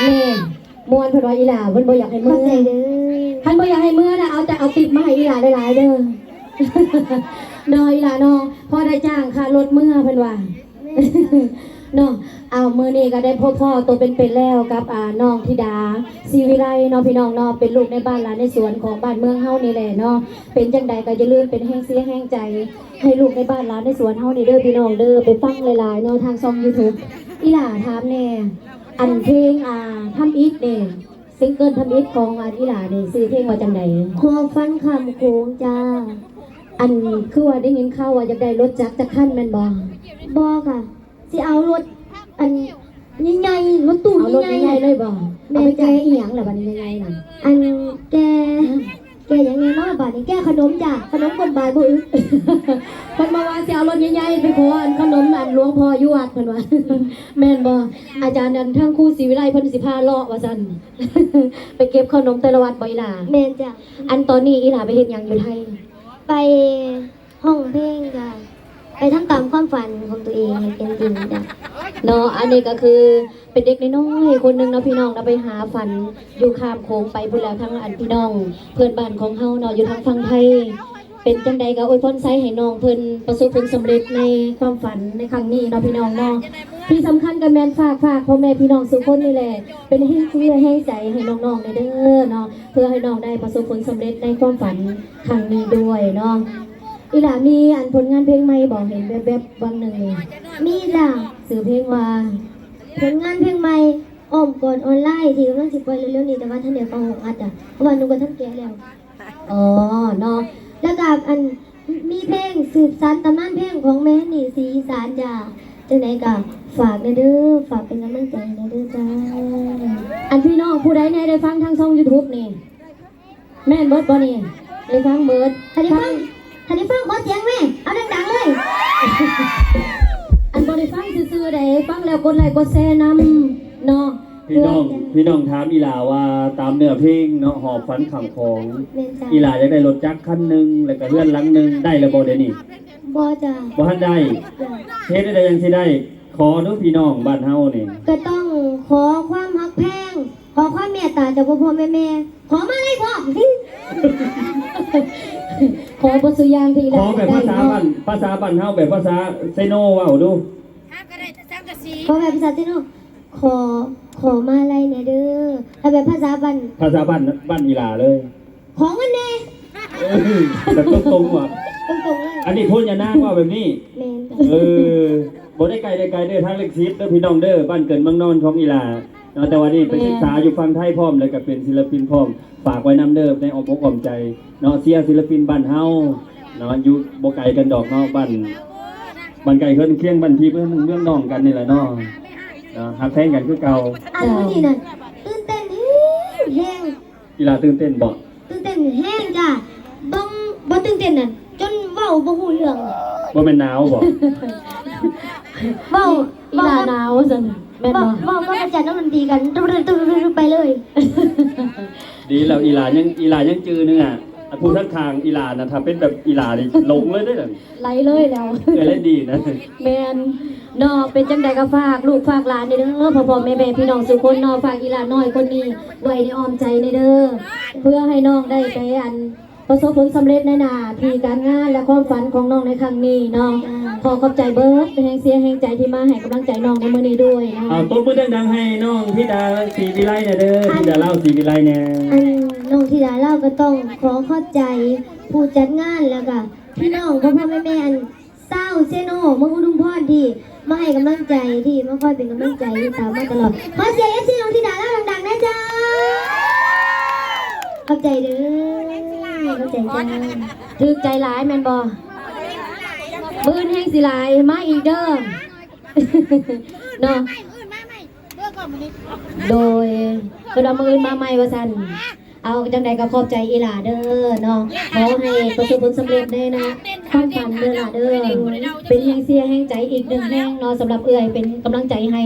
นี่มวนเพิ่นว่าอีหล่าเพิ่นบ่อยากให้เมื่อท่านบ่อยากให้เมื่อนะเอาแต่เอาติปมาให้อีหล่าหลายๆเด้อเนาะอีหล่าเนาะพอได้จ้างค่ารถเมื่อเพิ่นว่าเนาะเอามื้อนี้ก็ได้พ่อตัวเป็นๆแล้วกับน้องธิดาศรีวิไลเนาะพี่น้องเนาะเป็นลูกในบ้านหลานในสวนของบ้านเมืองเฮานี่แหละเนาะเป็นจังใดก็อย่าลืมเป็นแห้งเสียแห้งใจให้ลูกในบ้านหลานในสวนเฮานี่เด้อพี่น้องเด้อไปฟังหลายๆเนาะทางช่อง YouTube อีหล่าถามแน่อันเพลงทำอีทเนี่ยซิงเกิลทำอีทของอีหล่าเนี่ยซื้อเพลงว่าจังไหนขอฟันคำโค้งจ้าอันคือว่าได้ยินข่าวว่าจะได้รถจักรจะขั้นแมันบ่ค่ะสิเอารถอันใหญ่ๆรถตู้เอารถใหญ่ๆเลยบ่เอาไปแกอีหยังล่ะบัดนี้ใหญ่ๆน่ะอันแกยังไงเนาะบัดนี้แกขนมจ้ะขนมคนบายบ่อึดเพิ่นมาว่าสิเอารถใหญ่ๆไปขออันขนมอันหลวงพ่ออยู่วัดเพิ่นว่าแม่นบ่อาจารย์นั่นทั้งครูศรีวิไลเพิ่นสิพาเลาะว่าซั่นไปเก็บขนมแต่ละวัดบ่อีหล่าแม่นจ้ะอันตอนนี้อีหล่าไปเฮ็ดหยังอยู่ไทยไปห้องเพลงจ้ะไปทำตามความฝันของตัวเองให้เป็นจริงจ้ะเนาะอันนี้ก็คือเป็นเด็กน้อยๆคนหนึงเนาะพี่น้องเราไปหาฝันอยู่ข้ามโค้งไปพุ่นแล้วทั้งอันพี่น้องเพื่อนบ้านของเฮาเนาะอยู่ทางฝั่งไทยเป็นจังใดก็อวยพรไซให้น้องเพิ่นประสบผลสำเร็จในความฝันในครั้งนี้เนาะพี่น้องเนาะที่สำคัญก็แม่นฝากพ่อแม่พี่น้องทุกคนนี่แหละเป็นให้เชื่อให้ใจให้น้องๆเด้อเนาะเพื่อให้น้องได้ประสบผลสำเร็จในความฝันครั้งนี้ด้วยเนาะอีหล่ามีอันผลงานเพลงใหม่บอกเห็นแบบๆบางหนึ่งนี่มีจ้ะสื่อเพลงว่าผลงานเพลงใหม่อ้อมกอดออนไลน์ที่กำลังสิปล่อยเร็วๆนี้แต่ว่าท่านเดี๋ยวฟังหกอัดอ่ะเพราะว่าหนูก็ท่านแก่แล้วอ๋อเนาะแล้วก็อันมีเพลงสืบสานตำนานเพลงของแม่นี่สีอีสานจ้ะจังไหนก็ฝากเด้อฝากเป็นกำลังใจเด้อจ้าอันพี่น้องผู้ใดได้ฟังทางช่อง YouTube นี่แม่นเบิร์ดบ่นี่ได้ฟังเบิร์ดถ้าได้ฟังขอเสียงแม่เอาดังๆเลยอันบ่ได้ฟังซื่อๆได้ฟังแล้วกดไลค์กดแชร์นำเนาะพี่น้องถามอีหลาว่าตามเนื้อเพลงเนาะหอบฝันขังของอีหลาจะได้รถจักรคันหนึ่งแล้วก็เลื่อนหลังหนึ่งได้แล้วบ่เดี๋ยวนี้บ่จ้ะบ่ทันได้เฮ็ดได้ยังสิได้ขอเด้อพี่น้องบ้านเฮานี่ก็ต้องขอความฮักแพงขอความเมตตาจากพ่อแม่ขอมาเลยพ่อขอบทสุยางทีละขอแบบภาษาบ้านเฮาแบบภาษาไซโนเว้าดูขอแบบภาษาเซโนขอมาอะไรเนี่ยเด้อถ้าแบบภาษาบ้านอีหลาเลยของมันแน่แบบตรงๆว่ะตรงๆเลยอันนี้พูดอย่านั่งว่าแบบนี้บ่ได้ไกลเด้อทางเล็กซิปเด้อพี่น้องเด้อบ้านเกิดเมืองนอนของอีหลาแต่วันนี้ไปศึกษาอยู่ฝั่งไทยพร้อมเลยก็เป็นศิลปินพร้อมฝากไว้นำเด้อในอ้อมอกอ้อมใจเนาะเสียศิลปินบ้านเฮาเนาะอยู่บ่ไกลกันดอกเนาะบ้านไกลเพิ่นเคียงบ้านพี่เพิ่นเมืองน้องกันนี่แหละเนาะหักแพงกันคือเก่าอันนี้น่ะตื่นเต้นแห้งอีหลาตื่นเต้นบ่ตื่นเต้นแห้งจ้ะบ่ตื่นเต้นน่ะจนเว้าบ่ฮู้เรื่องบ่แม่นหนาวบ่เว้าอีหลาหนาวซั่นแม่นบ่ก็กระจัดน้ำมันดีกันไปเลยดีแล้วอีหลายังจื้อนึงอ่ะพูดทั้งทางอีหลานะถ้าเป็นแบบอีหลานี่ลงเลยได้เลยไหลเลยแล้วเล่นดีนะแมนนอเป็นจังใดก็ฝากลูกฝากหลานเด้อพ่อแม่พี่น้องสุคนนอฝากอีหลาน้อยคนนี้ไว้ในอ้อมใจเด้อเพื่อให้น้องได้ไปอันประสบผลสำเร็จในหน้าที่การงานและความฝันของน้องในครั้งนี้เนาะขอขอบใจเบิร์ดเป็นแห่งเสียแห่งใจที่มาให้กำลังใจน้องในมื้อนี้ด้วยนะต้นมือดังๆให้น้องธิดาศรีวิไลเด้อธิดาเล่าศรีวิไลเนี่ยน้องธิดาเล่าก็ต้องขอขอบใจผู้จัดงานแล้วก็พี่น้องพ่อแม่อันเศร้าเซโนมังอุดมพรที่มาให้กำลังใจที่มาคอยเป็นกำลังใจที่ตามมาตลอดขอเสียงFCน้องธิดาเล่าดังๆนะจ๊ะขอบใจเด้อขอบใจจ้าถึกใจหลายแมนบอมือแห้งสิหลายมาอีกเด้อเนาะโดยกระดมมือมาใหม่ว่าสันเอาจังใดก็ขอบใจอีหลาเด้อเนาะขอให้ประสบผลสำเร็จได้นะความฝันเด้อล่ะเด้อเป็นแห้งเสียแห้งใจอีกหนึ่งแห้งเนาะสำหรับเอื้อยเป็นกำลังใจให้